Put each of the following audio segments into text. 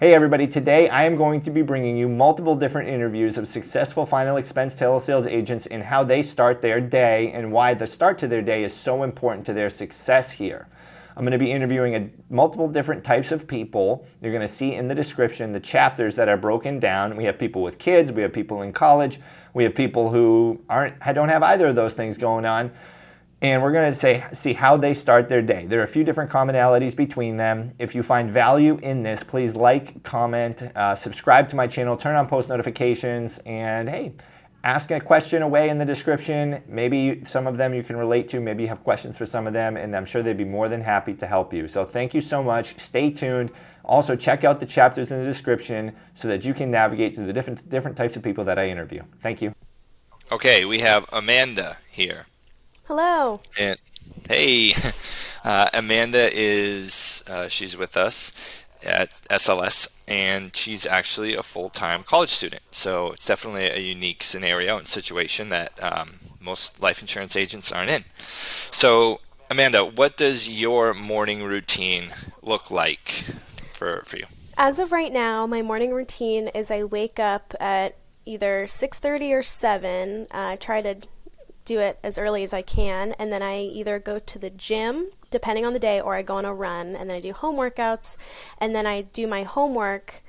Hey everybody, today I am going to be bringing you multiple different interviews of successful final expense telesales agents and how they start their day and why the start to their day is so important to their success here. I'm going to be interviewing multiple different types of people. You're going to see in the description the chapters that are broken down. We have people with kids, we have people in college, we have people who don't have either of those things going on. And we're going to see how they start their day. There are a few different commonalities between them. If you find value in this, please like, comment, subscribe to my channel, turn on post notifications, and hey, ask a question away in the description. Maybe some of them you can relate to. Maybe you have questions for some of them, and I'm sure they'd be more than happy to help you. So thank you so much. Stay tuned. Also, check out the chapters in the description so that you can navigate through the different types of people that I interview. Thank you. Okay, we have Amanda here. Hello. And hey, Amanda is she's with us at SLS, and she's actually a full-time college student. So it's definitely a unique scenario and situation that most life insurance agents aren't in. So Amanda, what does your morning routine look like for you? As of right now, my morning routine is I wake up at either 6:30 or 7. I try to do it as early as I can, and then I either go to the gym depending on the day, or I go on a run, and then I do home workouts, and then I do my homework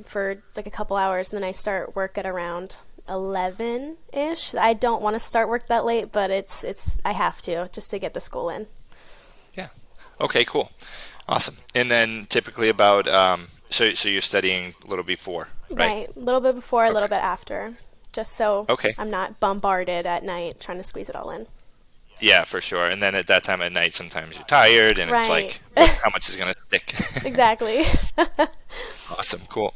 for like a couple hours, and then I start work at around 11ish. I don't want to start work that late, but I have to just to get the school in. Yeah. Okay, cool. Awesome. And then typically about so you're studying a little before, right? Right. A little bit before, a little bit after. Just so I'm not bombarded at night trying to squeeze it all in. Yeah, for sure. And then at that time at night, sometimes you're tired, and It's like, how much is going to stick? Exactly. Awesome, cool.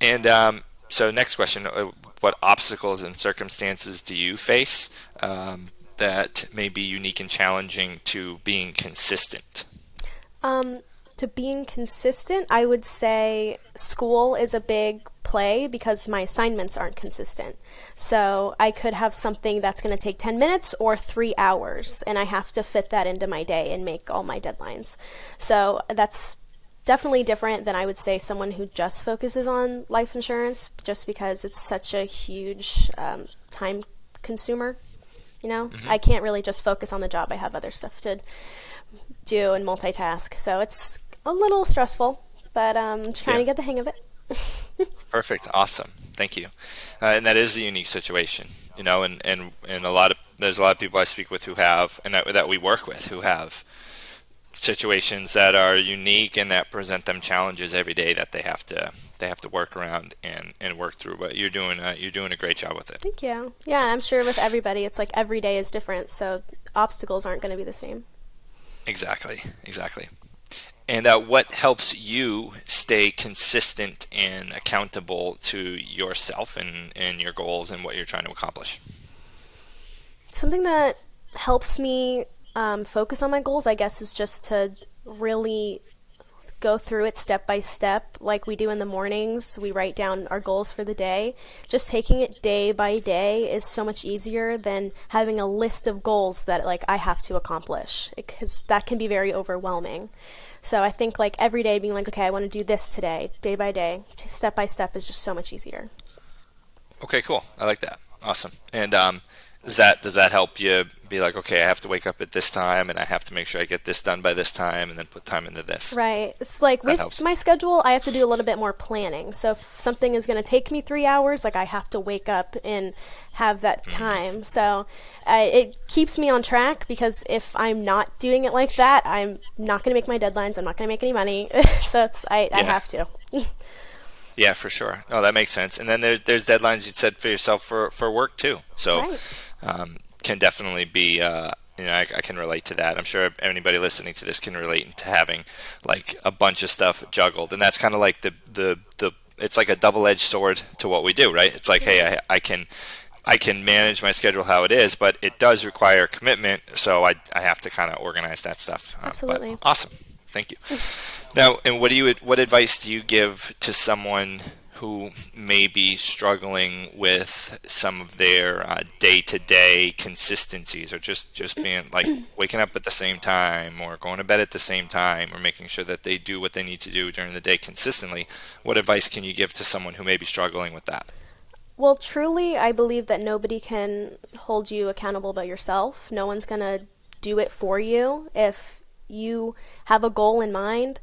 And so next question, what obstacles and circumstances do you face that may be unique and challenging to being consistent? To being consistent, I would say school is a big play because my assignments aren't consistent. So I could have something that's going to take 10 minutes or 3 hours, and I have to fit that into my day and make all my deadlines. So that's definitely different than I would say someone who just focuses on life insurance, just because it's such a huge time consumer. I can't really just focus on the job. I have other stuff to do and multitask. So it's a little stressful, but I'm trying to get the hang of it. Perfect. Awesome. Thank you. And that is a unique situation, and there's a lot of people I speak with who have, and that we work with, who have situations that are unique and that present them challenges every day that they have to work around and work through. But you're doing a great job with it. Thank you. Yeah, I'm sure with everybody, it's like every day is different, so obstacles aren't going to be the same. Exactly. And what helps you stay consistent and accountable to yourself and your goals and what you're trying to accomplish? Something that helps me focus on my goals, I guess, is just to really go through it step by step like we do in the mornings. We write down our goals for the day. Just taking it day by day is so much easier than having a list of goals that I have to accomplish, because that can be very overwhelming. So I think every day being okay, I want to do this today, day by day, step by step is just so much easier. Okay, cool. I like that. Awesome. And does that help you be okay, I have to wake up at this time and I have to make sure I get this done by this time and then put time into this? Right. It's with my schedule, I have to do a little bit more planning. So if something is going to take me 3 hours, I have to wake up and have that time. So it keeps me on track, because if I'm not doing it like that, I'm not going to make my deadlines. I'm not going to make any money. So I have to. Yeah, for sure. No, that makes sense. And then there's deadlines you set for yourself for work too. So can definitely be, I can relate to that. I'm sure anybody listening to this can relate to having a bunch of stuff juggled. And that's kind of like the it's like a double-edged sword to what we do, right? It's hey, I can manage my schedule how it is, but it does require commitment. So I have to kind of organize that stuff. Absolutely. Awesome. Thank you. Now, and what advice do you give to someone who may be struggling with some of their day-to-day consistencies, or just being like waking up at the same time or going to bed at the same time, or making sure that they do what they need to do during the day consistently, what advice can you give to someone who may be struggling with that? Well, truly, I believe that nobody can hold you accountable but yourself. No one's going to do it for you. If you have a goal in mind,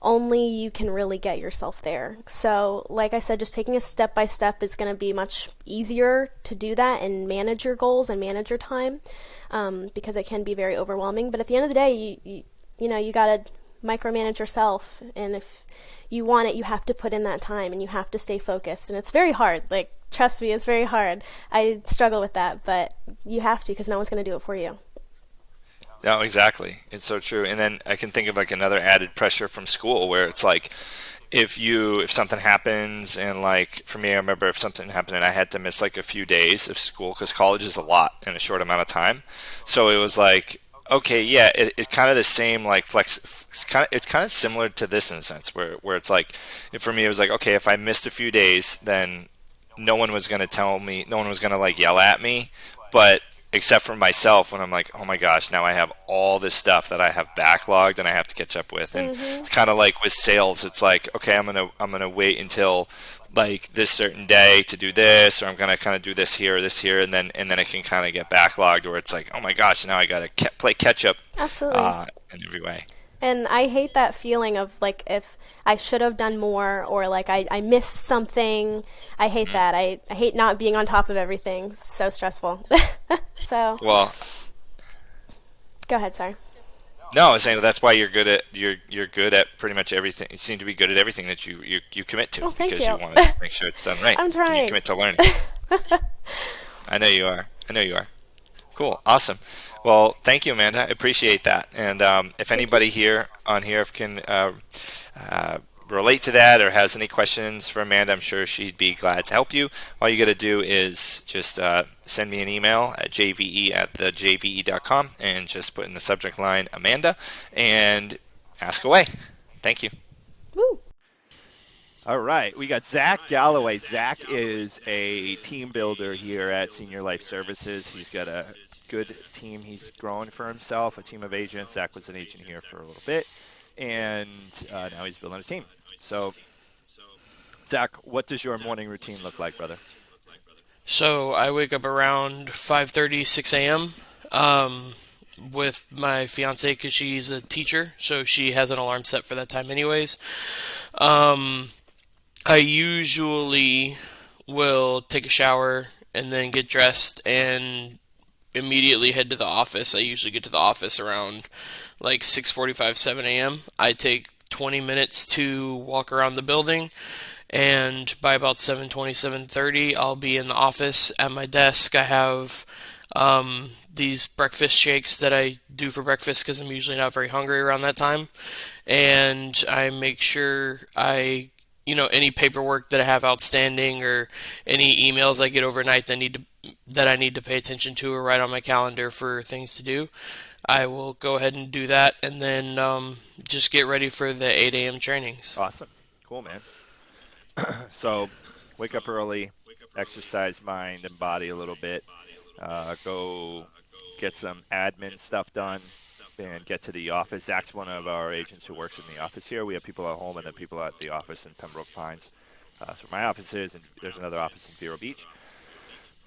only you can really get yourself there. So, like I said, just taking a step by step is going to be much easier to do that and manage your goals and manage your time, because it can be very overwhelming. But at the end of the day, you got to micromanage yourself. And if you want it, you have to put in that time and you have to stay focused. And it's very hard. Like, trust me, it's very hard. I struggle with that, but you have to, because no one's going to do it for you. No, exactly. It's so true. And then I can think of like another added pressure from school where it's like if something happens, and like for me, I remember if something happened and I had to miss like a few days of school, because college is a lot in a short amount of time. So it was like, okay, yeah, it's kind of the same like flex. It's kind of similar to this in a sense where it's like, for me, it was like, okay, if I missed a few days, then no one was going to like yell at me, but except for myself, when I'm like, oh my gosh, now I have all this stuff that I have backlogged and I have to catch up with. And it's kind of like with sales, it's like, okay, I'm gonna wait until like this certain day to do this, or I'm gonna kind of do this here or this here, and then it can kind of get backlogged, or it's like, oh my gosh, now I gotta play catch up. Absolutely. In every way. And I hate that feeling of like if I should have done more, or like I missed something. I hate that. I hate not being on top of everything. It's so stressful. So. Well. Go ahead. Sorry. No, I was saying that's why you're good at pretty much everything. You seem to be good at everything that you commit to, because you want to make sure it's done right. I'm trying. And you commit to learning. I know you are. Cool. Awesome. Well, thank you, Amanda. I appreciate that. And if anybody here can relate to that or has any questions for Amanda, I'm sure she'd be glad to help you. All you got to do is just send me an email at jve@thejve.com and just put in the subject line Amanda and ask away. Thank you. Woo. All right, we got Zach Galloway. Zach is a team builder here at Senior Life Services. He's got a good team he's growing for himself, a team of agents. Zach was an agent here for a little bit, and now he's building a team. So, Zach, what does your morning routine look like, brother? So I wake up around 5:30, 6 a.m. With my fiance, because she's a teacher, so she has an alarm set for that time anyways. I usually will take a shower and then get dressed and immediately head to the office. I usually get to the office around like 6:45, 7 a.m. I take 20 minutes to walk around the building, and by about 7:20, 7:30, I'll be in the office at my desk. I have these breakfast shakes that I do for breakfast because I'm usually not very hungry around that time, and I make sure any paperwork that I have outstanding or any emails I get overnight that I need to pay attention to or write on my calendar for things to do, I will go ahead and do that, and then just get ready for the 8 a.m. trainings. Awesome. Cool, man. So wake up early, exercise mind and body a little bit, go get some admin stuff done, and get to the office. Zach's one of our agents who works in the office here. We have people at home and then people at the office in Pembroke Pines. So my office is, and there's another office in Vero Beach.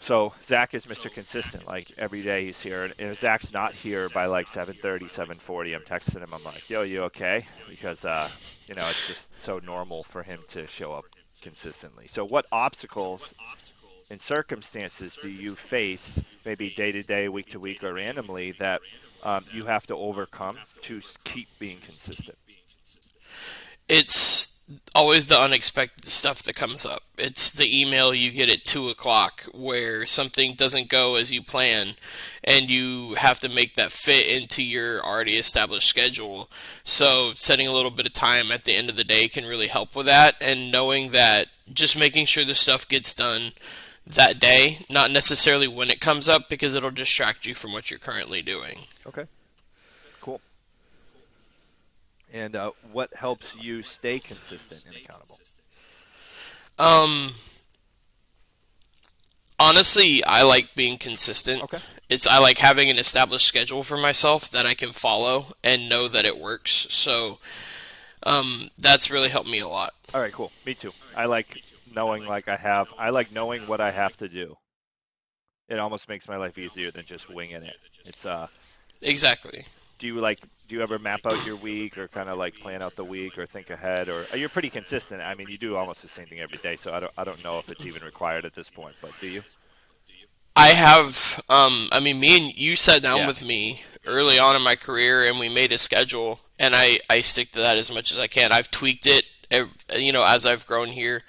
So Zach is Mr. Consistent. Like every day he's here, and if Zach's not here by like 7:30, 7:40, I'm texting him. I'm like, "Yo, you okay?" Because it's just so normal for him to show up consistently. So what obstacles and circumstances do you face, maybe day to day, week to week, or randomly, that you have to overcome to keep being consistent? It's always the unexpected stuff that comes up. It's the email you get at 2 o'clock where something doesn't go as you plan, and you have to make that fit into your already established schedule. So setting a little bit of time at the end of the day can really help with that, and knowing that just making sure the stuff gets done that day, not necessarily when it comes up, because it'll distract you from what you're currently doing. Okay, cool. And what helps you stay consistent and accountable? Um, Honestly, I like being consistent. Okay. I like having an established schedule for myself that I can follow and know that it works. So, that's really helped me a lot. All right, cool. Me too. I like knowing I like knowing what I have to do. It almost makes my life easier than just winging it. It's Exactly. do you ever map out your week or kind of like plan out the week or think ahead, or you're pretty consistent? I mean, you do almost the same thing every day, so I don't know if it's even required at this point, but do you? I have, I mean, me and you sat down Yeah. with me early on in my career and we made a schedule, and I stick to that as much as I can. I've tweaked it, as I've grown here.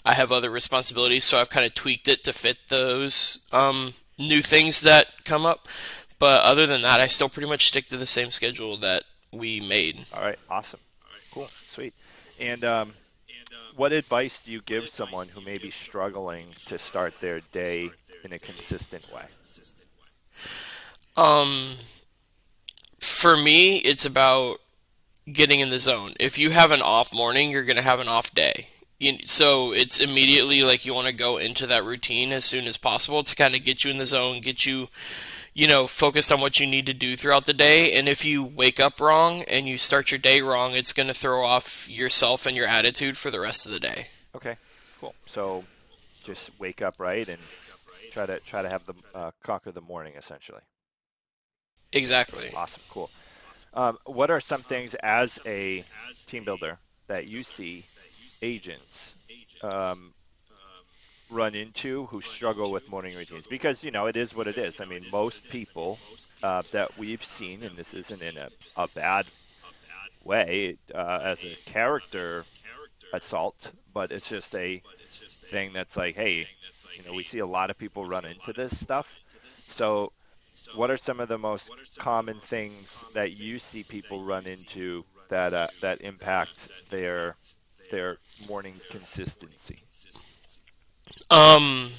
I have other responsibilities, so I've kind of tweaked it to fit those new things that come up. But other than that, I still pretty much stick to the same schedule that we made. All right, awesome. Cool, sweet. And what advice do you give someone who may be struggling to start their day in a consistent way? Um, for me, it's about getting in the zone. If you have an off morning, you're going to have an off day. So it's immediately like you want to go into that routine as soon as possible to kind of get you in the zone, get you, focused on what you need to do throughout the day. And if you wake up wrong and you start your day wrong, it's going to throw off yourself and your attitude for the rest of the day. Okay, cool. So just wake up right and try to have the conquer the morning essentially. Exactly. Awesome, cool. What are some things as a team builder that you see agents run into who struggle with morning routines? Because it is what it is. I mean, most people that we've seen, and this isn't in a bad way as a character assault, but it's just a thing that's like, hey, we see a lot of people run into this stuff. So what are some of the most common things that you see people run into that impact their morning consistency? Um,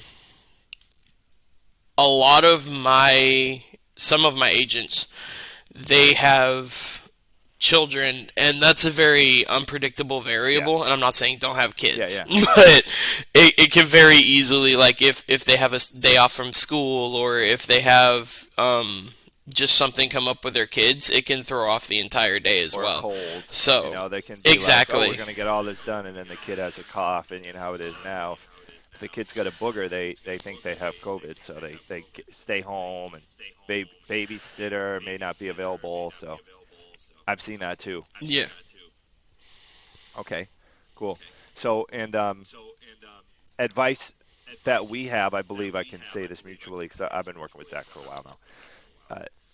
a lot of some of my agents, they have children, and that's a very unpredictable variable. Yeah. And I'm not saying don't have kids, Yeah. but it can very easily, like if they have a day off from school, or if they have just something come up with their kids, it can throw off the entire day as Or well. cold. So They can be exactly. like, oh, we're going to get all this done, and then the kid has a cough, and how it is now. If the kid's got a booger, they think they have COVID, so they stay home, and babysitter may not be available. So I've seen that too. Yeah. Okay, cool. So, and advice that we have, I believe I can say this mutually because I've been working with Zach for a while now.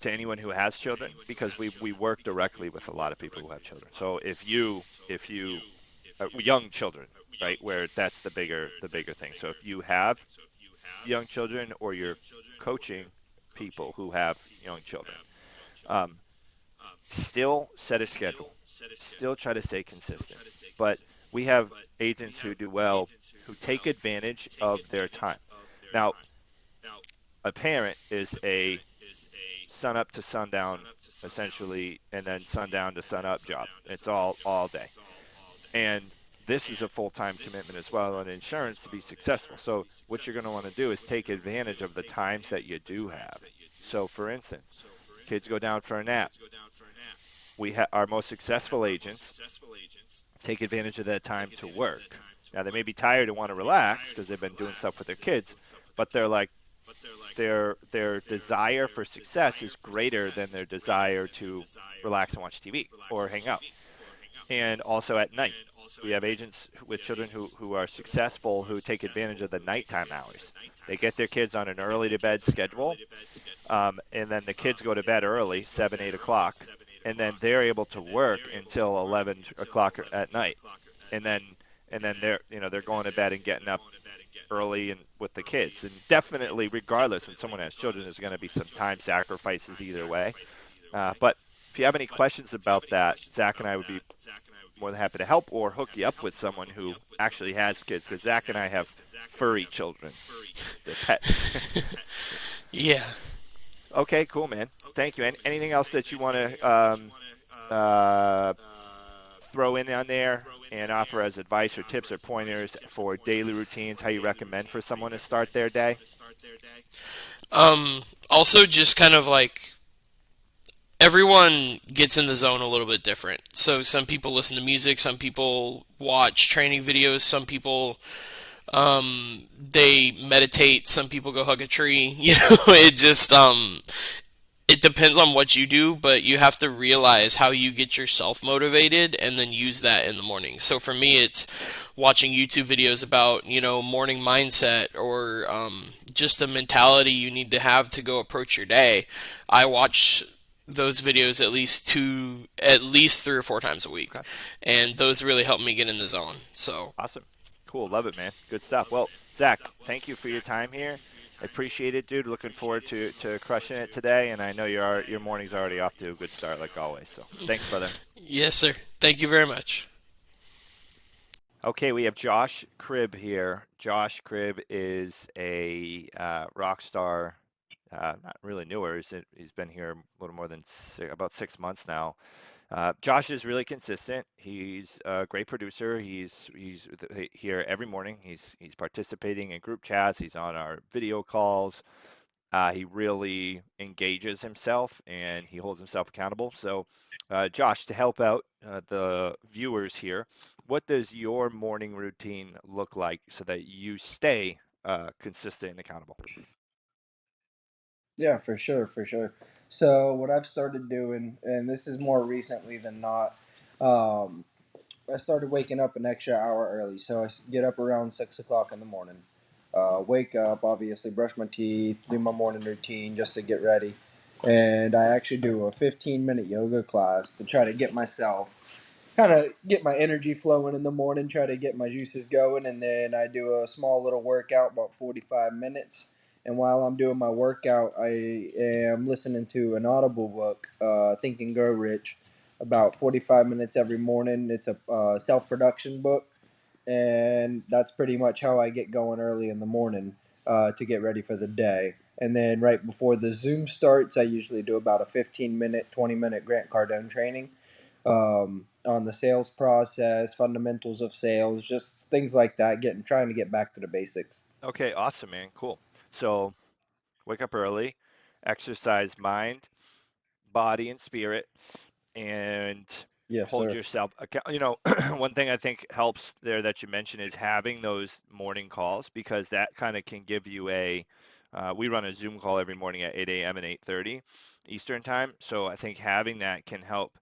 To anyone who has children, because we work directly with a lot of people who have children. So if you young children, right, where that's the bigger thing. So if you have young children or you're coaching people who have young children, still set a schedule, still try to stay consistent. But we have agents who do well, who take advantage of their time. Now, a parent is a sun up to sundown, essentially, and then sundown to sun up job. It's all day. And this is a full-time commitment as well on insurance to be successful. So what you're going to want to do is take advantage of the times that you do have. So for instance, kids go down for a nap. Our most successful agents take advantage of that time to work. Now they may be tired and want to relax because they've been doing stuff with their kids, but they're like, their desire for success is greater than their desire to relax and watch TV or hang out. And also at night, we have agents with children who are successful, who take advantage of the nighttime hours. They get their kids on an early to bed schedule, and then the kids go to bed early, 7, 8 o'clock, and then they're able to work until 11 o'clock at night. And then they're going to bed and getting up early and with the kids. And definitely, regardless, when someone has children, there's going to be some time sacrifices either way. But if you have any questions about that, Zach and I would be more than happy to help or hook you up with someone who actually has kids, because Zach and I have furry children. They're pets. Yeah. Okay, cool, man. Thank you. Anything else that you want to throw in on there and offer as advice or tips or pointers for daily routines, how you recommend for someone to start their day? Also, just kind of like everyone gets in the zone a little bit different. So some people listen to music, some people watch training videos, some people they meditate, some people go hug a tree. It just it depends on what you do, but you have to realize how you get yourself motivated and then use that in the morning. So for me, it's watching YouTube videos about, morning mindset or just the mentality you need to have to go approach your day. I watch those videos at least 3 or 4 times a week, Okay. and those really help me get in the zone. So Awesome. Cool. Love it, man. Good stuff. Well, Zach, thank you for your time here. I appreciate it, dude. Looking forward to crushing it today, and I know your morning's already off to a good start, like always. So, thanks, brother. yes, sir. Thank you very much. Okay, we have Josh Cribb here. Josh Cribb is a rock star, not really newer. He's been here a little more than about 6 months now. Josh is really consistent. He's a great producer. He's here every morning. He's participating in group chats. He's on our video calls. He really engages himself and he holds himself accountable. So, Josh, to help out the viewers here, what does your morning routine look like so that you stay consistent and accountable? Yeah, for sure, for sure. So what I've started doing, and this is more recently than not, um, I started waking up an extra hour early. So get up around 6 o'clock in the morning. Wake up, obviously, brush my teeth, do my morning routine just to get ready, and I actually do a 15-minute yoga class to try to get myself kind of get my energy flowing in the morning, try to get my juices going, and then I do a small little workout, about 45 minutes. And while I'm doing my workout, I am listening to an Audible book, Think and Grow Rich, about 45 minutes every morning. It's a self production book, and that's pretty much how I get going early in the morning to get ready for the day. And then right before the Zoom starts, I usually do about a 15-minute, 20-minute Grant Cardone training on the sales process, fundamentals of sales, just things like that. Trying to get back to the basics. Okay, awesome, man. Cool. So, wake up early, exercise mind, body, and spirit, and Yes, hold sir. yourself account. One thing I think helps there that you mentioned is having those morning calls because that kind of can give you we run a Zoom call every morning at 8 a.m. and 8:30 Eastern time. So I think having that can help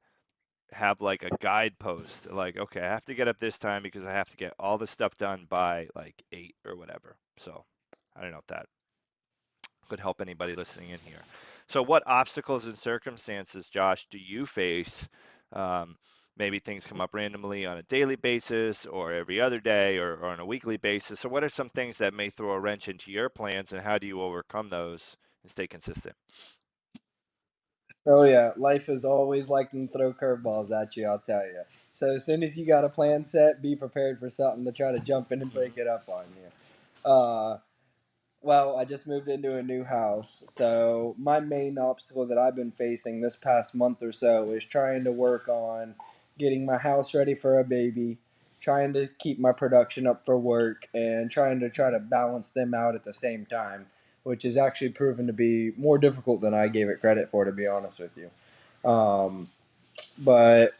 have like a guidepost, like, okay, I have to get up this time because I have to get all this stuff done by like 8 or whatever. So I don't know if that could help anybody listening in here. So, what obstacles and circumstances, Josh, do you face? Um, Maybe things come up randomly on a daily basis or every other day or on a weekly basis. So, what are some things that may throw a wrench into your plans and how do you overcome those and stay consistent? Oh yeah, life is always liking to throw curveballs at you. I'll tell you. So as soon as you got a plan set, be prepared for something to try to jump in and break Hmm. it up on you. Well, I just moved into a new house, so my main obstacle that I've been facing this past month or so is trying to work on getting my house ready for a baby, trying to keep my production up for work, and try to balance them out at the same time, which has actually proven to be more difficult than I gave it credit for, to be honest with you. Um, but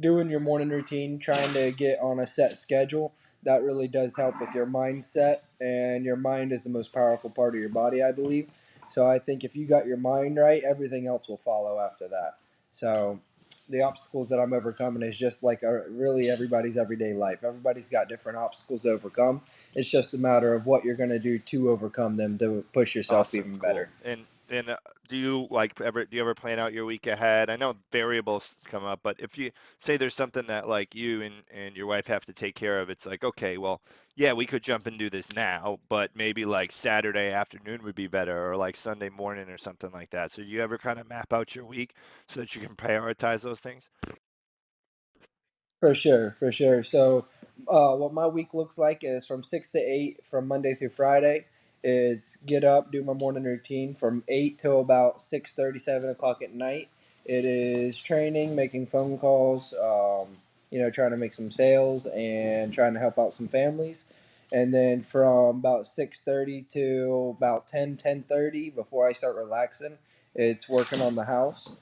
doing your morning routine, trying to get on a set schedule, that really does help with your mindset. And your mind is the most powerful part of your body, I believe. So I think if you got your mind right, everything else will follow after that. So the obstacles that I'm overcoming is just like really everybody's everyday life. Everybody's got different obstacles to overcome. It's just a matter of what you're going to do to overcome them to push yourself Awesome, even cool. better. And do you ever plan out your week ahead? I know variables come up, but if you say there's something that like you and your wife have to take care of, it's like, okay, well, yeah, we could jump and do this now, but maybe like Saturday afternoon would be better, or like Sunday morning or something like that. So do you ever kind of map out your week so that you can prioritize those things? For sure, for sure. So, what my week looks like is from 6 to 8, from Monday through Friday. It's get up, do my morning routine from 8 till about 6:30, 7 o'clock at night, It is training, making phone calls, trying to make some sales and trying to help out some families. And then from about 6:30 to about 10:30 before I start relaxing, it's working on the house.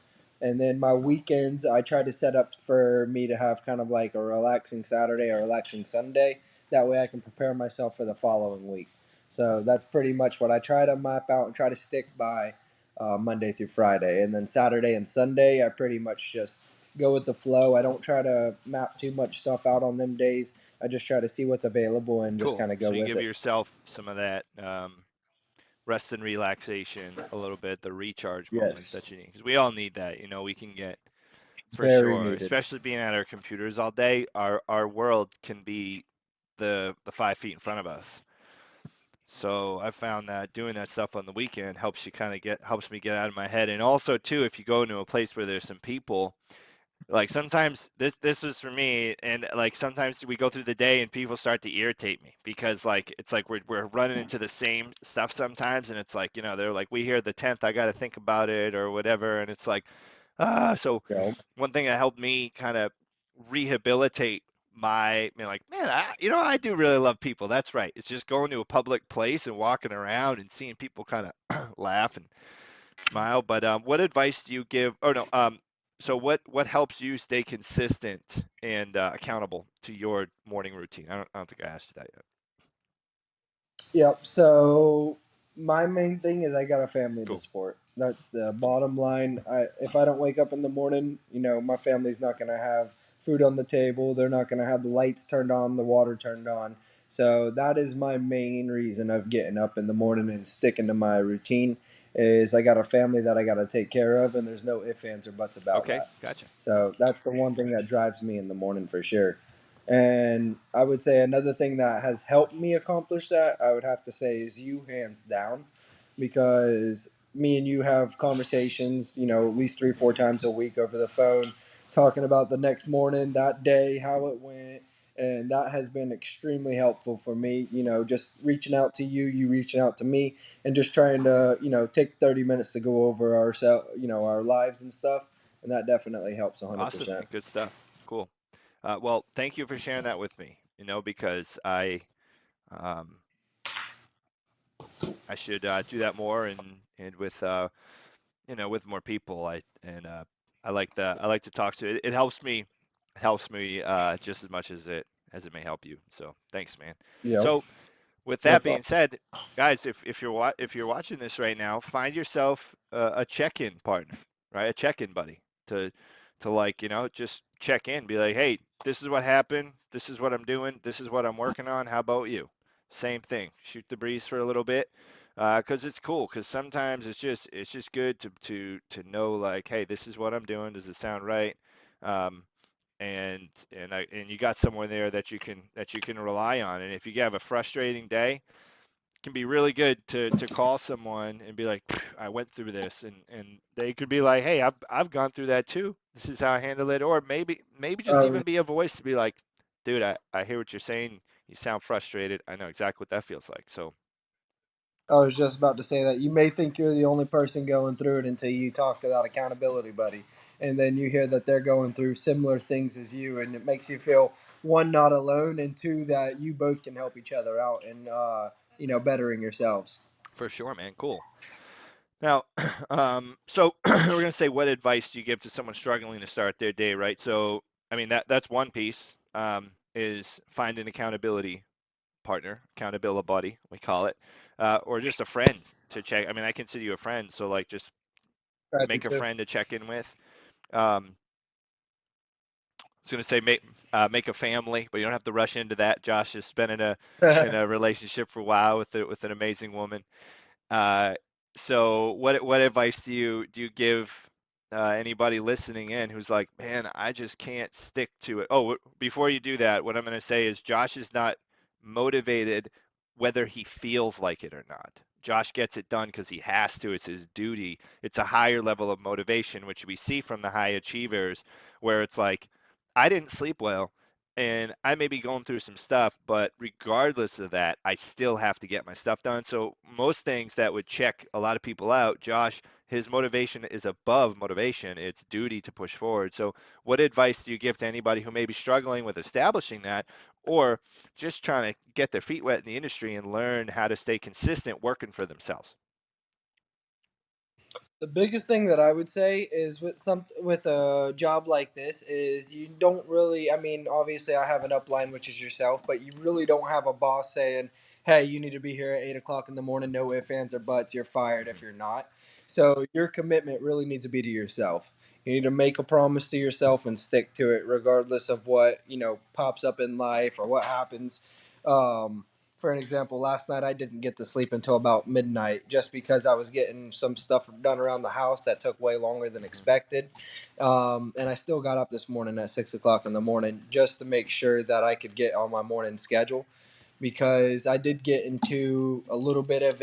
And then my weekends, I try to set up for me to have kind of like a relaxing Saturday or relaxing Sunday. That way I can prepare myself for the following week. So that's pretty much what I try to map out and try to stick by Monday through Friday. And then Saturday and Sunday, I pretty much just go with the flow. I don't try to map too much stuff out on them days. I just try to see what's available and just Cool. kind of go So you with give it. yourself some of that rest and relaxation a little bit, the recharge moments Yes, that you need, because we all need that. We can get, for very sure, needed. especially being at our computers all day. Our world can be the 5 feet in front of us. So I found that doing that stuff on the weekend helps you kind of helps me get out of my head. And also too, if you go into a place where there's some people, like sometimes this was for me, and like sometimes we go through the day and people start to irritate me because like it's like we're running into the same stuff sometimes, and it's like, they're like, we hear the 10th, I got to think about it or whatever, and it's like, so So, one thing that helped me kind of rehabilitate like, man, I do really love people. That's right. It's just going to a public place and walking around and seeing people kind of laugh and smile. But what advice do you give? Oh no. So what helps you stay consistent and accountable to your morning routine? I don't think I asked you that yet. yep. So my main thing is I got a family to Cool. support. That's the bottom line. If I don't wake up in the morning, my family's not going to have food on the table. They're not going to have the lights turned on, the water turned on. So that is my main reason of getting up in the morning and sticking to my routine. Is I got a family that I got to take care of, and there's no ifs, ands, or buts about Okay. that. Gotcha. So that's the one thing that drives me in the morning for sure. And I would say another thing that has helped me accomplish that, I would have to say, is you, hands down, because me and you have conversations, at least 3, 4 times a week over the phone, talking about the next morning, that day, how it went. And that has been extremely helpful for me, just reaching out to you, you reaching out to me, and just trying to, take 30 minutes to go over our lives and stuff. And that definitely helps Awesome, 100%. man. Good stuff. Cool. Well, thank you for sharing that with me. Because um, I should do that more, and with more people. I like to talk to it. It helps me just as much as it may help you. So thanks, man. Yep. So with that Yep. being said, guys, if you're watching this right now, find yourself a check-in partner, right? A check-in buddy to like, just check in, be like, hey, this is what happened, this is what I'm doing, this is what I'm working on. How about you? Same thing. Shoot the breeze for a little bit, because it's cool. Because sometimes it's just good to know, like, hey, this is what I'm doing. Does it sound right? Um, and you got someone there that you can rely on. And if you have a frustrating day, it can be really good to call someone and be like, I went through this, and they could be like, hey, I've gone through that too. This is how I handle it. Or maybe just Um, even be a voice to be like, dude, I hear what you're saying. You sound frustrated. I know exactly what that feels like. So I was just about to say that you may think you're the only person going through it until you talk to that accountability buddy, and then you hear that they're going through similar things as you, and it makes you feel, one, not alone, and two, that you both can help each other out and bettering yourselves. for sure, man. Cool. Now, so we're gonna say, what advice do you give to someone struggling to start their day, right? So, I mean, that's one piece, is find an accountability partner, accountability buddy, we call it, or just a friend to check. I mean, I consider you a friend, so like just I do make a too. friend to check in with. I was gonna say make a family, but you don't have to rush into that. Josh has been in a relationship for a while with an amazing woman. Uh, so what advice do you give anybody listening in who's like, man, I just can't stick to it? Oh, before you do that, what I'm going to say is Josh is not motivated whether he feels like it or not. Josh gets it done because he has to. It's his duty. It's a higher level of motivation, which we see from the high achievers, where it's like, I didn't sleep well. and I may be going through some stuff, but regardless of that, I still have to get my stuff done. So most things that would check a lot of people out, Josh, his motivation is above motivation. It's duty to push forward. So what advice do you give to anybody who may be struggling with establishing that, or just trying to get their feet wet in the industry and learn how to stay consistent working for themselves? The biggest thing that I would say is with a job like this is you don't really. I mean, obviously, I have an upline, which is yourself, but you really don't have a boss saying, "Hey, you need to be here at 8 o'clock in the morning. No ifs, ands, or buts. You're fired if you're not." So your commitment really needs to be to yourself. You need to make a promise to yourself and stick to it, regardless of what pops up in life or what happens. For an example, last night I didn't get to sleep until about midnight just because I was getting some stuff done around the house that took way longer than expected. And I still got up this morning at 6 o'clock in the morning just to make sure that I could get on my morning schedule because I did get into a little bit of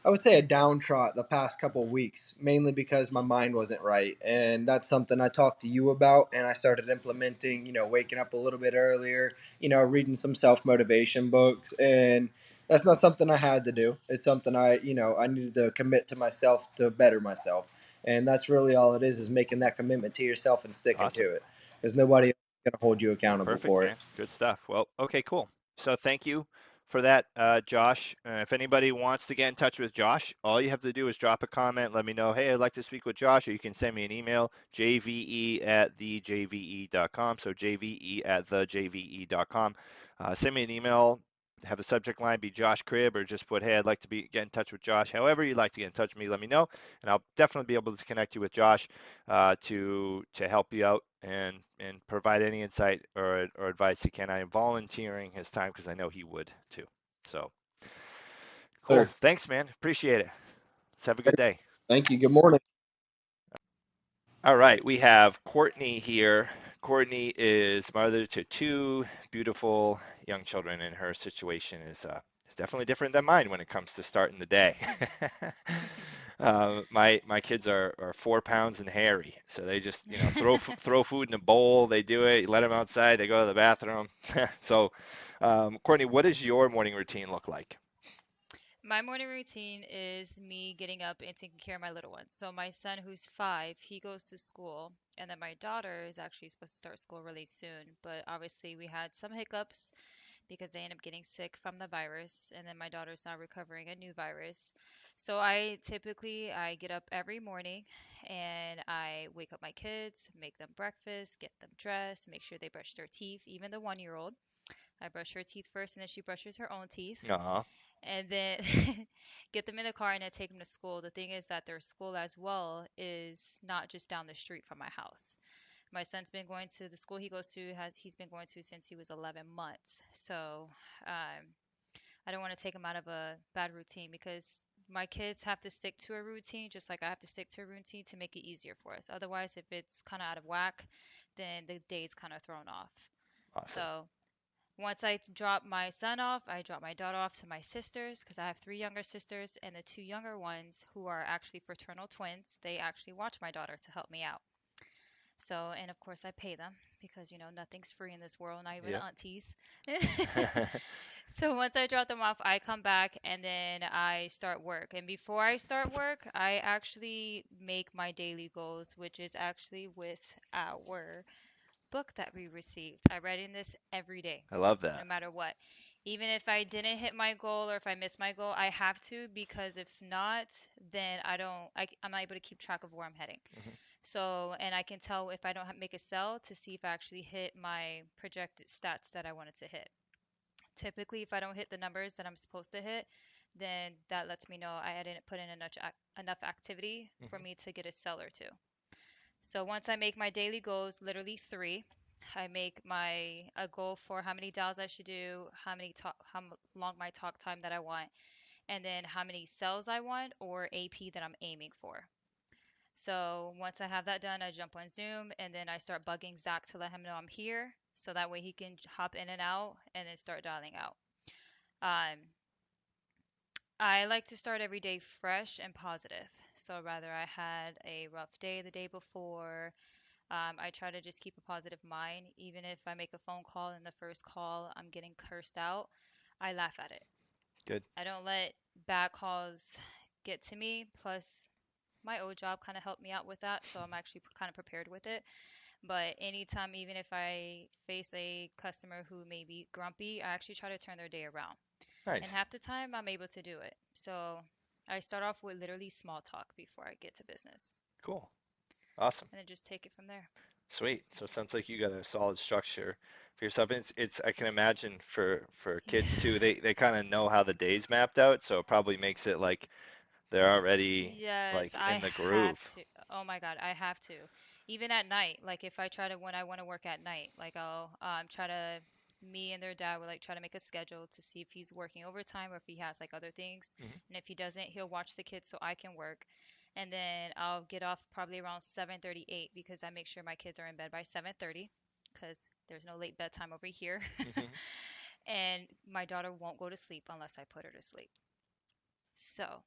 I would say a downtrot the past couple of weeks, mainly because my mind wasn't right. And that's something I talked to you about and I started implementing, waking up a little bit earlier, reading some self motivation books. And that's not something I had to do. It's something I needed to commit to myself to better myself. And that's really all it is making that commitment to yourself and sticking Awesome. to it because nobody is going to hold you accountable Perfect, for it. man. Good stuff. Well, okay, cool. So thank you for that, Josh. If anybody wants to get in touch with Josh, all you have to do is drop a comment. Let me know, hey, I'd like to speak with Josh, or you can send me an email, jve@thejve.com. So jve@thejve.com. Send me an email. Have the subject line be Josh Cribb, or just put, hey, I'd like to get in touch with Josh. However you'd like to get in touch with me, let me know, and I'll definitely be able to connect you with Josh to help you out and provide any insight or advice he can. I am volunteering his time because I know he would too. So cool. Sure. Thanks, man. Appreciate it. Let's have a good day. Thank you. Good morning. All right, we have Courtney here. Courtney is mother to two beautiful young children, and her situation is definitely different than mine when it comes to starting the day. My kids are 4 pounds and hairy, so they just throw food in a bowl. They do it. You let them outside. They go to the bathroom. So, Courtney, what does your morning routine look like? My morning routine is me getting up and taking care of my little ones. So my son, who's 5, he goes to school, and then my daughter is actually supposed to start school really soon. But obviously, we had some hiccups because they ended up getting sick from the virus, and then my daughter's now recovering a new virus. So I get up every morning and I wake up my kids, make them breakfast, get them dressed, make sure they brush their teeth. Even the 1 year old, I brush her teeth first, and then she brushes her own teeth, Uh-huh. and then get them in the car and then take them to school. The thing is that their school as well is not just down the street from my house. My son's been going to the school he goes to has he's been going to since he was 11 months. So I don't want to take him out of a bad routine because my kids have to stick to a routine just like I have to stick to a routine to make it easier for us. Otherwise, if it's kind of out of whack, then the day's kind of thrown off. Awesome. So once I drop my son off, I drop my daughter off to my sisters because I have 3 younger sisters, and the 2 younger ones who are actually fraternal twins, they actually watch my daughter to help me out. So, and of course, I pay them because, nothing's free in this world, not even the Yep. aunties. So once I drop them off, I come back and then I start work. And before I start work, I actually make my daily goals, which is actually with our book that we received. I read in this every day, I love no that. matter what. Even if I didn't hit my goal or if I missed my goal, I have to because if not, then I'm not able to keep track of where I'm heading. Mhm. So, and I can tell if I don't make a sell to see if I actually hit my projected stats that I wanted to hit. Typically, if I don't hit the numbers that I'm supposed to hit, then that lets me know I didn't put in enough activity for Mhm. me to get a sell or two. So once I make my daily goals, literally three, I make my a goal for how many dials I should do, long my talk time that I want, and then how many cells I want or AP that I'm aiming for. So once I have that done, I jump on Zoom and then I start bugging Zach to let him know I'm here, so that way he can hop in and out and then start dialing out. Um, I like to start every day fresh and positive. So rather I had a rough day the day before, I try to just keep a positive mind. Even if I make a phone call and the first call I'm getting cursed out, I laugh at it. Good. I don't let bad calls get to me. Plus, my old job kind of helped me out with that, so I'm actually kind of prepared with it. But anytime, even if I face a customer who may be grumpy, I actually try to turn their day around. And Nice. half the time, I'm able to do it. So I start off with literally small talk before I get to business, Cool. Awesome. and then just take it from there. Sweet. So it sounds like you got a solid structure for yourself. It's I can imagine for kids too. They kind of know how the day's mapped out, so it probably makes it like they're already Yes, like I in the have groove. to. Oh my God, I have to. Even at night, like if I try to, when I want to work at night, like I'll try to, me and their dad will like try to make a schedule to see if he's working overtime or if he has like other things. Mhm. And if he doesn't, he'll watch the kids so I can work. And then I'll get off probably around 7:38 because I make sure my kids are in bed by 7:30 because there's no late bedtime over here. Mhm. And my daughter won't go to sleep unless I put her to sleep. So.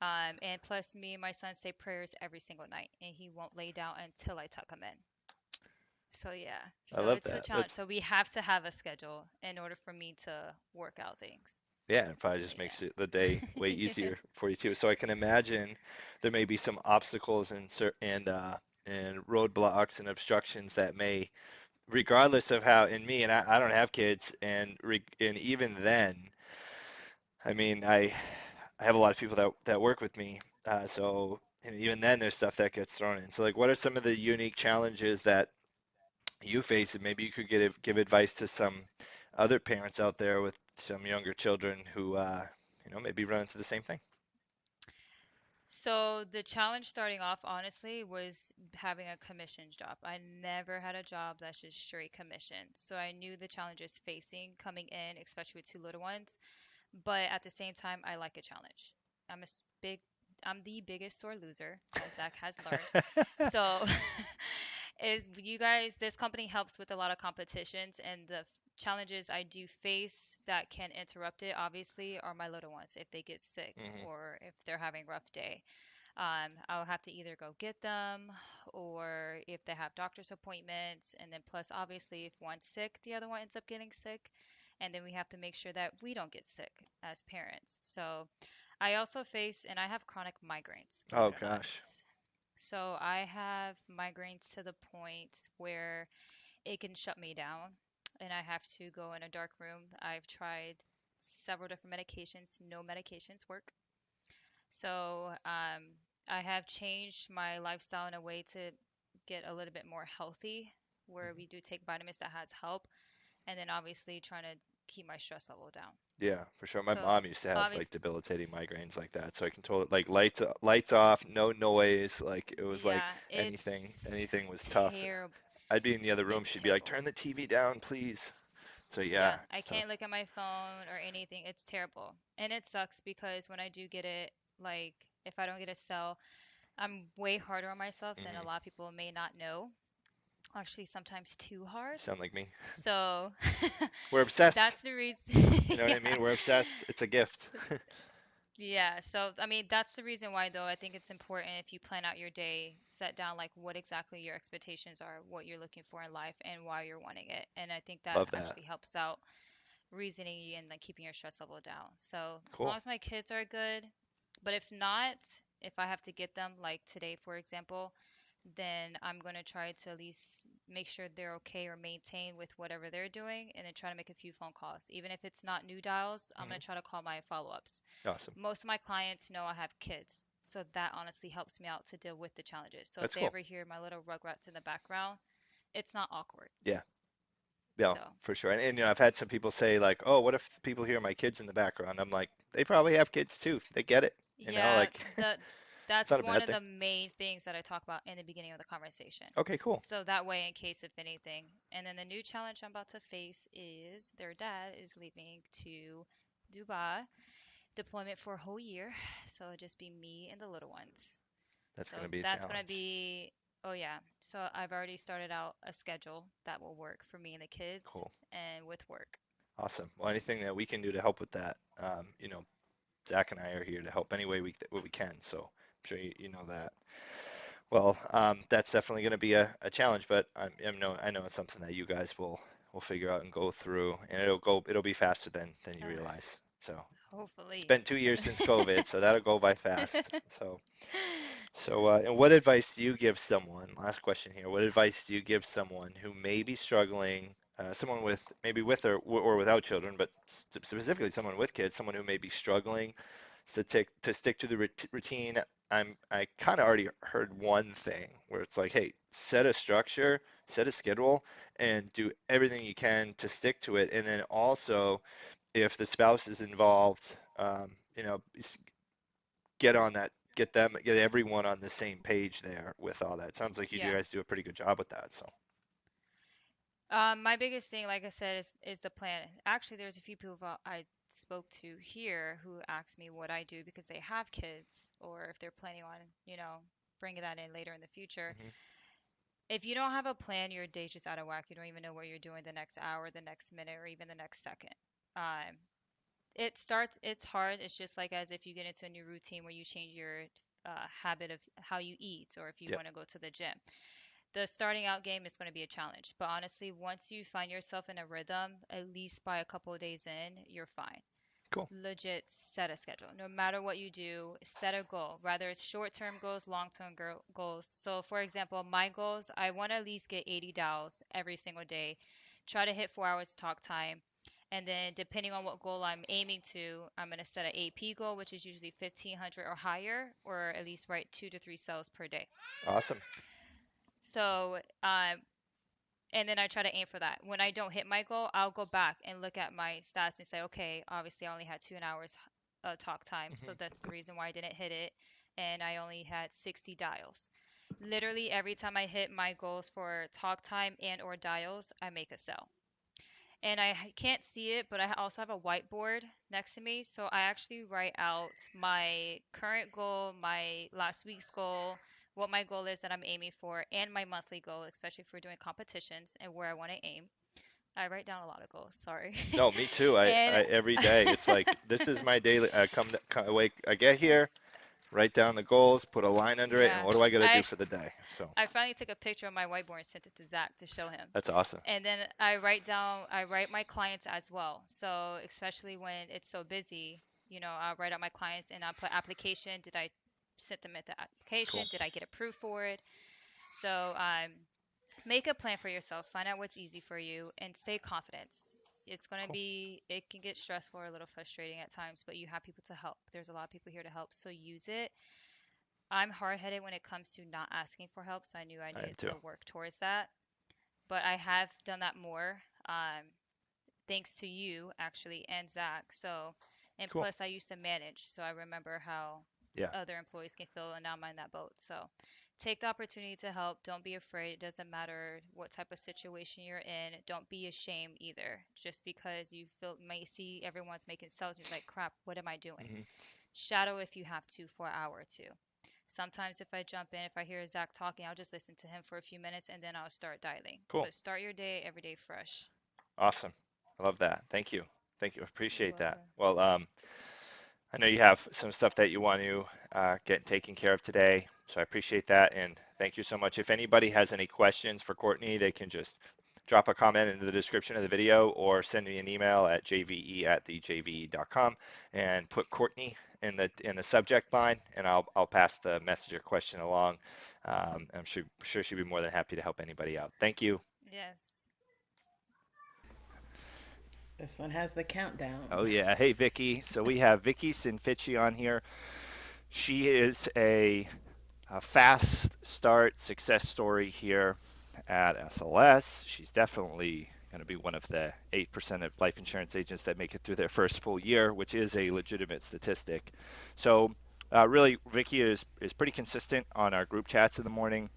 And plus, me and my son say prayers every single night, and he won't lay down until I tuck him in. So yeah, I so love it's a that. challenge. That's So we have to have a schedule in order for me to work out things. yeah, it probably So just makes the day way yeah. easier for you too. So I can imagine there may be some obstacles and roadblocks and obstructions that may, regardless of how, in me, and I don't have kids, and even then, I mean, I have a lot of people that work with me, so and even then, there's stuff that gets thrown in. So like, what are some of the unique challenges that you face, and maybe you could give advice to some other parents out there with some younger children who maybe run into the same thing. So the challenge starting off, honestly, was having a commission job. I never had a job that's just straight commission. So I knew the challenges facing coming in, especially with two little ones. But at the same time, I like a challenge. I'm a s- big, I'm the biggest sore loser, as Zach has learned. So, is you guys, this company helps with a lot of competitions, and the challenges I do face that can interrupt it, obviously, are my little ones if they get sick Hmm. or if they're having a rough day. I'll have to either go get them or if they have doctor's appointments. And then, plus, obviously, if one's sick, the other one ends up getting sick. And then we have to make sure that we don't get sick as parents. So, I also face, and I have chronic migraines, believe Oh it or not. gosh. So, I have migraines to the point where it can shut me down and I have to go in a dark room. I've tried several different medications, no medications work. So I have changed my lifestyle in a way to get a little bit more healthy, where Mhm. we do take vitamins that has help, and then obviously trying to keep my stress level down. Yeah, for sure. My So mom used to have like obviously, debilitating migraines like that, so I can totally like lights off, no noise. Like it was like yeah, anything was tough. terrible. I'd be in the other room, It's she'd be like, terrible. "Turn the TV down, please." So Yeah, yeah, I it's tough. can't look at my phone or anything. It's terrible. And it sucks because when I do get it, like if I don't get a cell, I'm way harder on myself than a Hmm. lot of people may not know. Actually, sometimes too You hard. sound like me. So We're obsessed. that's the reason. You know what I Yeah. mean? We're obsessed. It's a gift. Yeah. So, I mean, that's the reason why, though, I think it's important if you plan out your day, set down like what exactly your expectations are, what you're looking for in life, and why you're wanting it. And I think that Love that. actually helps out reasoning and like keeping your stress level down. So, as long Cool. as my kids are good, but if not, if I have to get them, like today, for example, then I'm going to try to at least make sure they're okay or maintain with whatever they're doing and then try to make a few phone calls. Even if it's not new dials, I'm going Hmm. to try to call my follow-ups. Awesome. Most of my clients know I have kids, so that honestly helps me out to deal with the challenges. So if That's they cool. ever hear my little rugrats in the background, it's not awkward. Yeah. Yeah, So, for sure. And I've had some people say like, "Oh, what if people hear my kids in the background?" I'm like, they probably have kids too. They get it. yeah, Like it's that's not a one bad of thing. the main things that I talk about in the beginning of the conversation. Okay, cool. So that way, in case if anything. And then the new challenge I'm about to face is their dad is leaving to Dubai, deployment for a whole year. So it'll just be me and the little ones. That's So gonna be a that's gonna challenge. be, oh yeah. So I've already started out a schedule that will work for me and the kids Cool. and with work. Awesome. Well, anything that we can do to help with that, Zach and I are here to help any way what we can. So I'm sure you know that. Well, that's definitely going to be a challenge, but I know it's something that you guys will figure out and go through, and it'll be faster than you Uh, realize. So it's hopefully. been 2 years since COVID, so that'll go by fast. And what advice do you give someone? Last question here. What advice do you give someone who may be struggling, someone with maybe with or without children, but specifically someone with kids, someone who may be struggling to stick to the routine? I kind of already heard one thing where it's like, hey, set a structure, set a schedule, and do everything you can to stick to it. And then also, if the spouse is involved, get on that, get everyone on the same page there with all that. Sounds like you Yeah. guys do a pretty good job with that. So, My biggest thing, like I said, is the plan. Actually, there's a few people I spoke to here who asked me what I do because they have kids, or if they're planning on, bringing that in later in the future. mhm, If you don't have a plan, your day's just out of whack. You don't even know what you're doing the next hour, the next minute, or even the next second. Um, it's hard. It's just like as if you get into a new routine where you change your habit of how you eat, or if you yep, want to go to the gym. The starting out game is going to be a challenge. But honestly, once you find yourself in a rhythm, at least by a couple of days in, you're fine. cool, Legit set a schedule. No matter what you do, set a goal. Whether it's short-term goals, long-term goals. So, for example, my goals, I want to at least get 80 dials every single day. Try to hit 4 hours talk time. And then, depending on what goal I'm aiming to, I'm going to set an AP goal, which is usually 1500 or higher, or at least write 2 to 3 sales per day. awesome, So, and then I try to aim for that. When I don't hit my goal, I'll go back and look at my stats and say, okay, obviously I only had 2 hours talk time, so hmm that's the reason why I didn't hit it, and I only had 60 dials. Literally every time I hit my goals for talk time and or dials, I make a sale. And I can't see it, but I also have a whiteboard next to me, so I actually write out my current goal, my last week's goal, what my goal is that I'm aiming for, and my monthly goal, especially if we're doing competitions and where I want to aim. I write down a lot of goals, sorry. No, me too. And I every day it's like this is my daily. Awake, I get here, write down the goals, put a line under it, and yeah, what do I got to do I for the day? So I finally took a picture of my whiteboard and sent it to Zach to show him. that's awesome. And then I write my clients as well. So especially when it's so busy, I'll write out my clients and I'll put application. Did I send them at the Cool, application? Did I get approved for it? So make a plan for yourself. Find out what's easy for you and stay confident. cool. It can get stressful or a little frustrating at times, but you have people to help. There's a lot of people here to help, so use it. I'm hard-headed when it comes to not asking for help, so I knew I I am needed too. to work towards that. But I have done that more, thanks to you actually and Zach. So, and Cool. plus I used to manage, so I remember how Yeah. other employees can feel, and now I'm in that boat. So, take the opportunity to help. Don't be afraid. It doesn't matter what type of situation you're in. Don't be ashamed either. Just because you may see everyone's making sales, you're like, crap, what am I doing? hmm Shadow if you have to for an hour or two. Sometimes if I jump in, if I hear Zach talking, I'll just listen to him for a few minutes and then I'll start dialing. Cool. But start your day every day fresh. Awesome. I love that. Thank you. Thank you. You're Appreciate that. welcome. Well, I know you have some stuff that you want to get taken care of today, so I appreciate that, and thank you so much. If anybody has any questions for Courtney, they can just drop a comment into the description of the video or send me an email at jve@thejve.com and put Courtney in the subject line, and I'll pass the message or question along. I'm sure she'd be more than happy to help anybody out. Thank you. Yes. This one has the countdown. Oh yeah. Hey Vicky. So we have Vicky Sinfici on here. She is a fast start success story here at SLS. She's definitely going to be one of the 8% of life insurance agents that make it through their first full year, which is a legitimate statistic. So really, Vicky is pretty consistent on our group chats in the morning.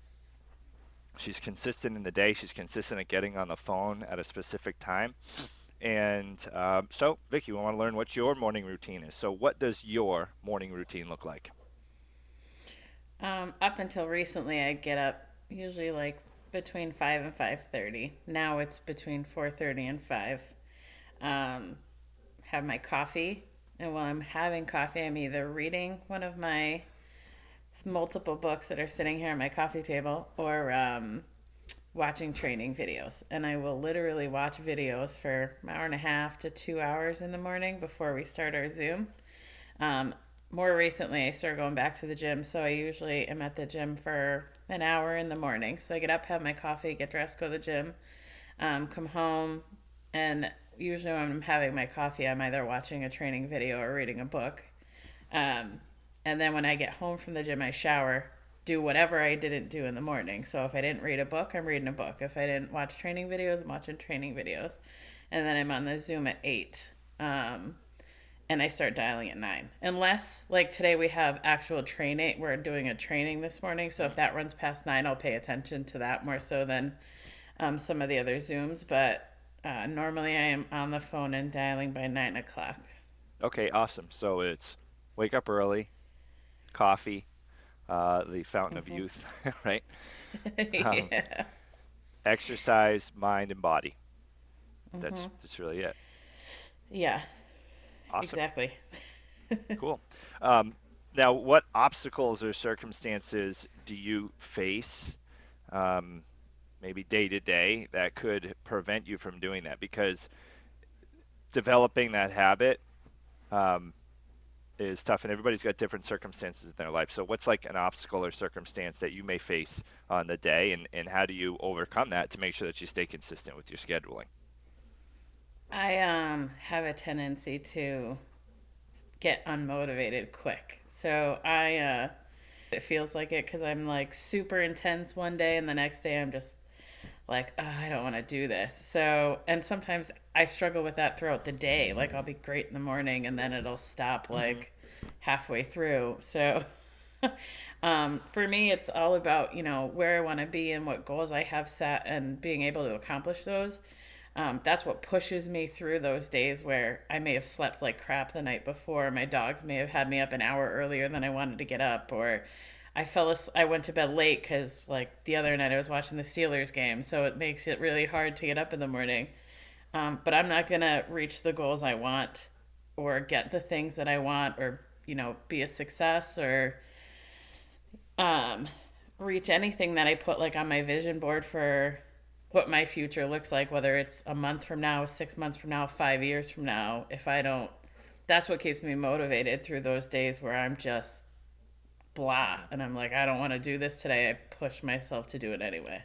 She's consistent in the day. She's consistent at getting on the phone at a specific time. And so, Vicky, we want to learn what your morning routine is. So, what does your morning routine look like? Up until recently, I get up usually like between 5 and 5:30. Now it's between 4:30 and 5. Um, have my coffee, and while I'm having coffee, I'm either reading one of my multiple books that are sitting here on my coffee table, or watching training videos. And I will literally watch videos for an hour and a half to 2 hours in the morning before we start our Zoom. More recently, I started going back to the gym, so I usually am at the gym for an hour in the morning. So I get up, have my coffee, get dressed, go to the gym, come home, and usually when I'm having my coffee, I'm either watching a training video or reading a book. And then when I get home from the gym, I shower, do whatever I didn't do in the morning. So if I didn't read a book, I'm reading a book. If I didn't watch training videos, I'm watching training videos. And then I'm on the Zoom at 8. And I start dialing at 9. Unless, like today, we have actual training. We're doing a training this morning. So if that runs past 9, I'll pay attention to that more so than some of the other Zooms. But normally I am on the phone and dialing by 9 o'clock. Okay, awesome. So it's wake up early, coffee, the fountain of youth, right? Yeah. Exercise, mind, and body. That's really it. Yeah, Awesome. exactly. Cool. Now, what obstacles or circumstances do you face, maybe day to day, that could prevent you from doing that? Because developing that habit is tough, and everybody's got different circumstances in their life. So, what's like an obstacle or circumstance that you may face on the day, and how do you overcome that to make sure that you stay consistent with your scheduling? I have a tendency to get unmotivated quick. So it feels like it because I'm like super intense one day and the next day I'm just like, oh, I don't want to do this. So, and sometimes I struggle with that throughout the day. Like I'll be great in the morning and then it'll stop like halfway through. So for me, it's all about, where I want to be and what goals I have set and being able to accomplish those. That's what pushes me through those days where I may have slept like crap the night before. My dogs may have had me up an hour earlier than I wanted to get up, or I went to bed late because like the other night I was watching the Steelers game, so it makes it really hard to get up in the morning. But I'm not gonna reach the goals I want, or get the things that I want, or be a success, or reach anything that I put like on my vision board for what my future looks like, whether it's a month from now, 6 months from now, 5 years from now. If I don't, that's what keeps me motivated through those days where I'm just blah and I'm like, I don't want to do this today. I push myself to do it anyway.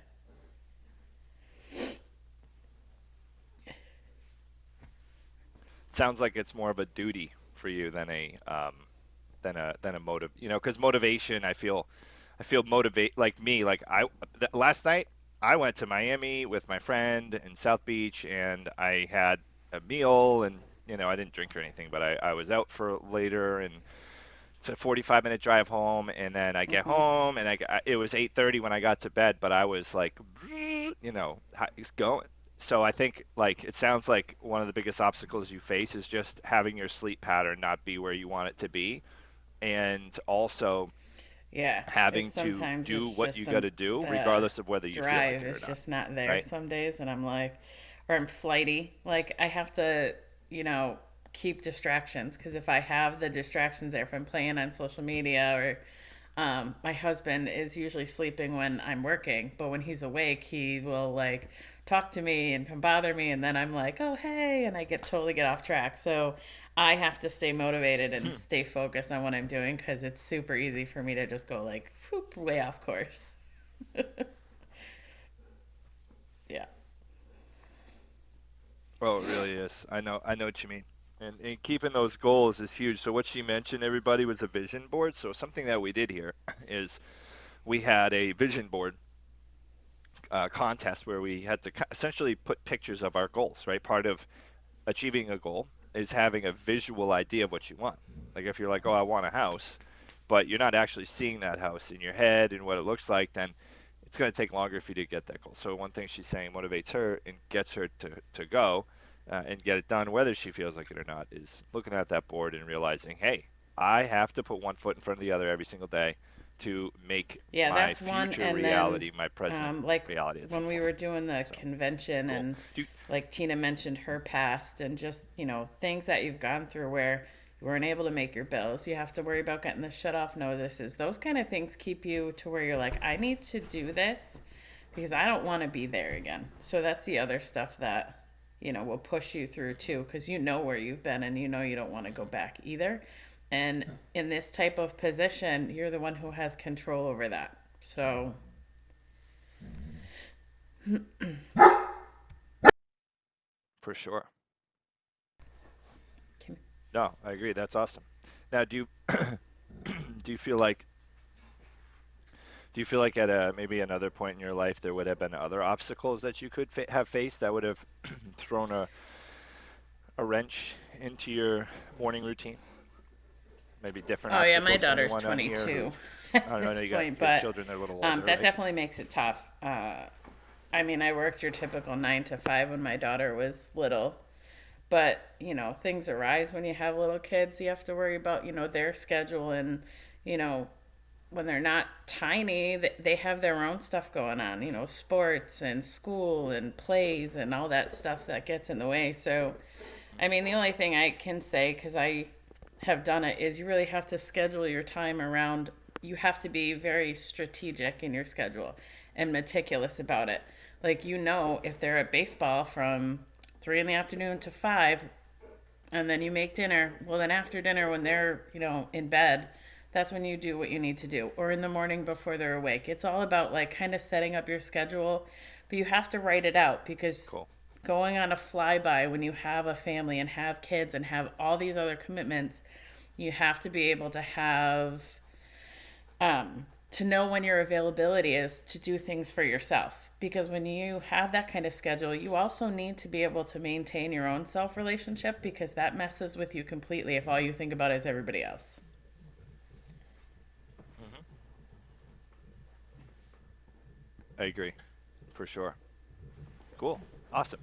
Sounds like it's more of a duty for you than a motive. Because motivation, I feel motivate like me. Like last night, I went to Miami with my friend in South Beach, and I had a meal, and I didn't drink or anything, but I was out for later, and it's a 45-minute drive home, and then I get home, and it was 8:30 when I got to bed, but I was like, it's going. So I think like it sounds like one of the biggest obstacles you face is just having your sleep pattern not be where you want it to be, and also Yeah, having it's to sometimes do it's what just you got to do, regardless of whether you feel like drive it or is not. just not there Right? some days, and I'm like, or I'm flighty. Like I have to, keep distractions because if I have the distractions there, if I'm playing on social media or my husband is usually sleeping when I'm working, but when he's awake, he will like talk to me and come bother me, and then I'm like, oh hey, and I totally get off track. So I have to stay motivated and stay focused on what I'm doing because it's super easy for me to just go like whoop, way off course. Yeah. Oh, it really is. I know what you mean. And keeping those goals is huge. So what she mentioned, everybody, was a vision board. So something that we did here is we had a vision board contest where we had to essentially put pictures of our goals, right? Part of achieving a goal is having a visual idea of what you want. Like if you're like, oh, I want a house, but you're not actually seeing that house in your head and what it looks like, then it's going to take longer for you to get that goal. So one thing she's saying motivates her and gets her to go and get it done, whether she feels like it or not, is looking at that board and realizing, hey, I have to put one foot in front of the other every single day to make Yeah, my that's one. future And then, reality my present like reality at some when we point. were doing the So convention, cool. and Do, like Tina mentioned her past, and just, things that you've gone through where You weren't able to make your bills. You have to worry about getting the shut off notices. Those kind of things keep you to where you're like, I need to do this because I don't want to be there again. So that's the other stuff that, will push you through too, because you know where you've been and you don't want to go back either. And in this type of position, you're the one who has control over that. So For sure. No, I agree. That's awesome. Now, do you do you feel like at maybe another point in your life there would have been other obstacles that you could have faced that would have thrown a wrench into your morning routine? Maybe different Oh yeah, obstacles my from daughter's anyone on here 22 I at don't know, this you got point, but children that are a little older, that right? definitely makes it tough. I mean, I worked your typical 9 to 5 when my daughter was little, but things arise when you have little kids. You have to worry about their schedule, and when they're not tiny, they have their own stuff going on. Sports and school and plays and all that stuff that gets in the way. So, I mean, the only thing I can say, because I have done it, is you really have to schedule your time around. You have to be very strategic in your schedule and meticulous about it. Like, if they're at baseball from 3 in the afternoon to 5, and then you make dinner, well, then after dinner when they're, in bed, that's when you do what you need to do, or in the morning before they're awake. It's all about like kind of setting up your schedule, but you have to write it out, because going on a flyby when you have a family and have kids and have all these other commitments, you have to be able to have to know when your availability is to do things for yourself. Because when you have that kind of schedule, you also need to be able to maintain your own self relationship, because that messes with you completely if all you think about is everybody else. I agree, for sure. Cool, awesome.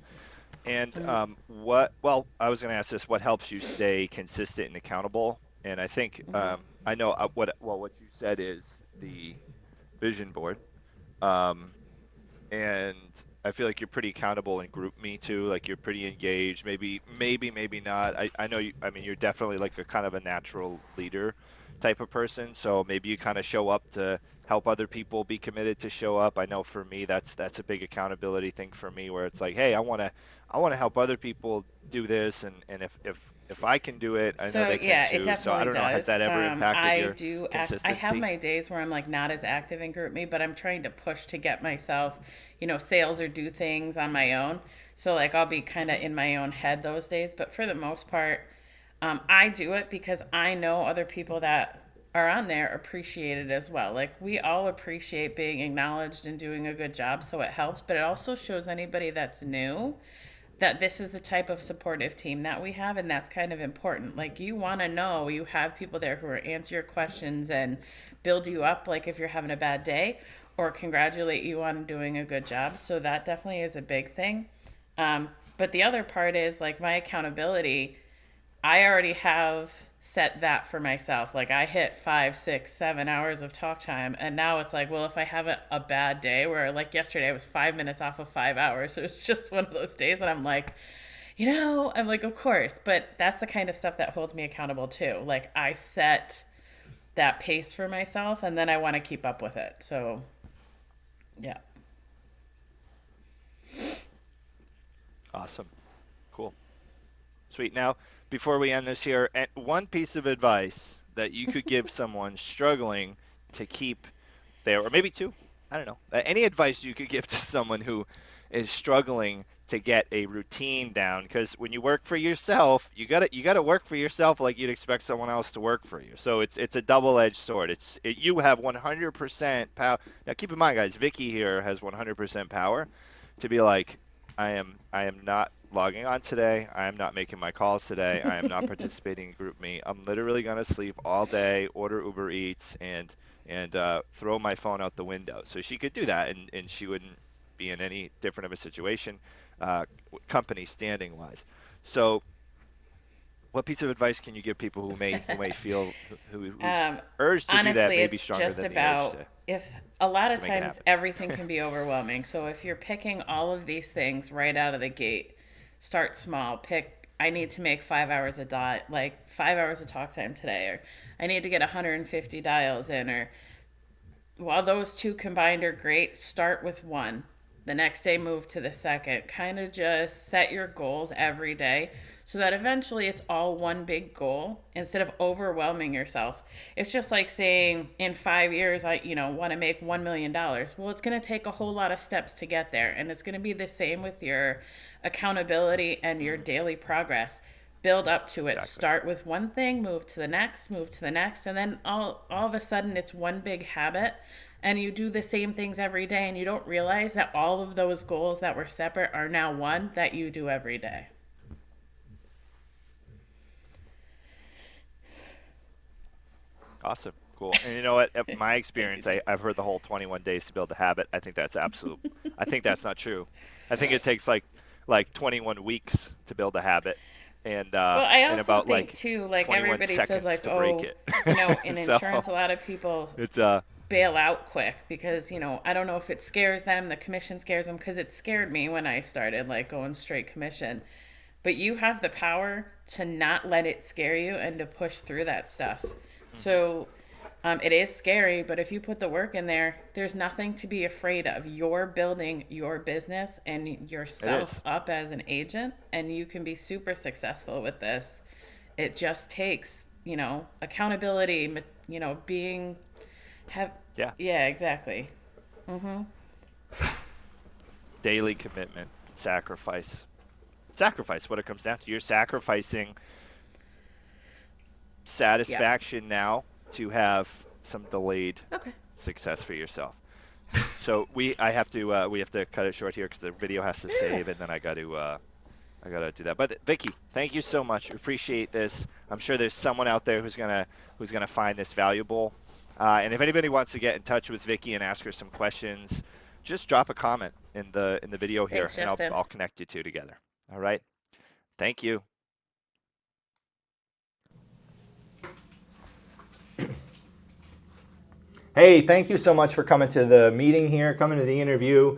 And I was going to ask this: what helps you stay consistent and accountable? And I think I know what you said is the vision board, and I feel like you're pretty accountable in group me too. Like, you're pretty engaged. Maybe not. I know you. I mean, you're definitely like a kind of a natural leader type of person. So maybe you kind of show up to help other people be committed to show up. I know for me, that's a big accountability thing for me, where it's like, hey, I want to help other people do this, and if I can do it, I know they can too. It definitely so I don't know, has that ever impacted your consistency? I have my days where I'm like not as active in group me, but I'm trying to push to get myself, sales or do things on my own. So like I'll be kind of in my own head those days, but for the most part, I do it because I know other people that are on there appreciate it as well. Like, we all appreciate being acknowledged and doing a good job, so it helps, but it also shows anybody that's new that this is the type of supportive team that we have, and that's kind of important. Like, you want to know you have people there who are answer your questions and build you up, like if you're having a bad day, or congratulate you on doing a good job. So that definitely is a big thing. But the other part is like my accountability. I already have set that for myself. Like, I hit 5, 6, 7 hours of talk time. And now it's like, well, if I have a bad day, where like yesterday I was 5 minutes off of 5 hours. So it's just one of those days that I'm like, I'm like, of course. But that's the kind of stuff that holds me accountable too. Like, I set that pace for myself, and then I want to keep up with it. So, yeah. Awesome. Cool. Sweet. Now, before we end this here, one piece of advice that you could give someone struggling to keep their, or maybe two, I don't know, any advice you could give to someone who is struggling to get a routine down, because when you work for yourself, you gotta work for yourself like you'd expect someone else to work for you. So it's a double-edged sword. You have 100% power. Now keep in mind, guys, Vicky here has 100% power to be like, I am not logging on today. I am not making my calls today. I am not participating in group me. I'm literally gonna sleep all day, order Uber Eats, and throw my phone out the window. So she could do that, and she wouldn't be in any different of a situation, company standing wise. So what piece of advice can you give people who may feel who's urged to honestly, do that may be it's stronger just than about the urge if a lot of to make it times happen? everything can be overwhelming. So if you're picking all of these things right out of the gate, start small. Pick I need to make 5 hours of 5 hours of talk time today, or I need to get 150 dials in, or while those two combined are great, start with one. The next day, move to the second. Kind of just set your goals every day so that eventually it's all one big goal instead of overwhelming yourself. It's just like saying in 5 years, I want to make $1 million. Well, it's going to take a whole lot of steps to get there. And it's going to be the same with your accountability and your daily progress. Build up to it. Exactly. Start with one thing, move to the next, and then all of a sudden it's one big habit, and you do the same things every day, and you don't realize that all of those goals that were separate are now one that you do every day. Awesome. Cool. And you know what? My experience, I've heard the whole 21 days to build a habit. I think that's absolute. I think that's not true. I think it takes like 21 weeks to build a habit. And well, I also about think too, like everybody says, like, oh, in insurance, a lot of people bail out quick because, I don't know if it scares them, the commission scares them, because it scared me when I started, like, going straight commission. But you have the power to not let it scare you and to push through that stuff. So it is scary, but if you put the work in there, there's nothing to be afraid of. You're building your business and yourself up as an agent, and you can be super successful with this. It just takes, accountability, Yeah, exactly. Mm-hmm. Daily commitment, sacrifice. Sacrifice, what it comes down to. You're sacrificing satisfaction now to have some delayed success for yourself. So we have to cut it short here because the video has to save, and then I got to do that. But Vicky, thank you so much. Appreciate this. I'm sure there's someone out there who's gonna find this valuable. And if anybody wants to get in touch with Vicky and ask her some questions, just drop a comment in the video here. Thanks, and I'll connect you two together. All right. Thank you. Hey, thank you so much for coming to the meeting here, coming to the interview.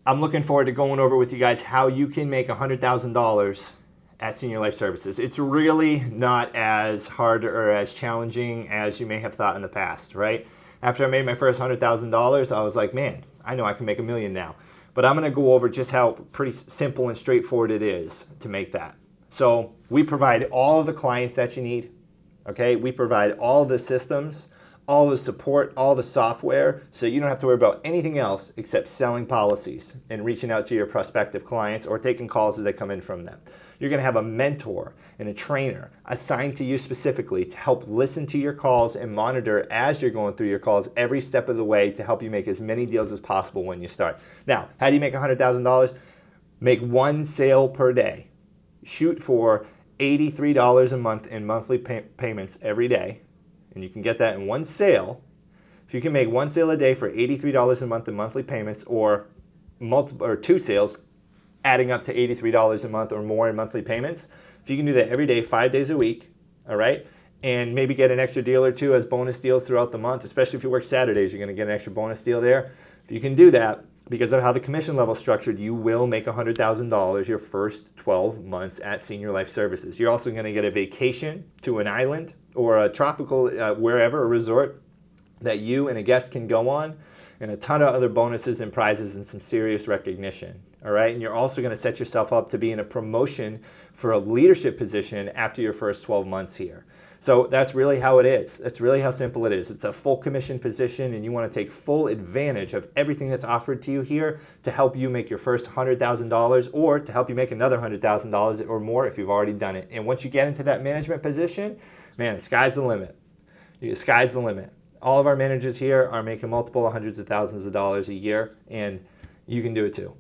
I'm looking forward to going over with you guys how you can make $100,000 at Senior Life Services. It's really not as hard or as challenging as you may have thought in the past, right? After I made my first $100,000, I was like, man, I know I can make $1 million now. But I'm going to go over just how pretty simple and straightforward it is to make that. So we provide all of the clients that you need, okay? We provide all the systems, all the support, all the software, so you don't have to worry about anything else except selling policies and reaching out to your prospective clients or taking calls as they come in from them. You're going to have a mentor and a trainer assigned to you specifically to help listen to your calls and monitor as you're going through your calls every step of the way to help you make as many deals as possible when you start. Now, how do you make $100,000? Make one sale per day. Shoot for $83 a month in monthly payments every day. And you can get that in one sale. If you can make one sale a day for $83 a month in monthly payments, or two sales adding up to $83 a month or more in monthly payments, if you can do that every day, 5 days a week, all right, and maybe get an extra deal or two as bonus deals throughout the month, especially if you work Saturdays, you're going to get an extra bonus deal there. If you can do that, because of how the commission level is structured, you will make $100,000 your first 12 months at Senior Life Services. You're also going to get a vacation to an island or a tropical, wherever, a resort that you and a guest can go on, and a ton of other bonuses and prizes and some serious recognition, all right? And you're also going to set yourself up to be in a promotion for a leadership position after your first 12 months here. So that's really how it is. That's really how simple it is. It's a full commission position, and you want to take full advantage of everything that's offered to you here to help you make your first $100,000 or to help you make another $100,000 or more if you've already done it. And once you get into that management position, man, the sky's the limit. The sky's the limit. All of our managers here are making multiple hundreds of thousands of dollars a year, and you can do it too.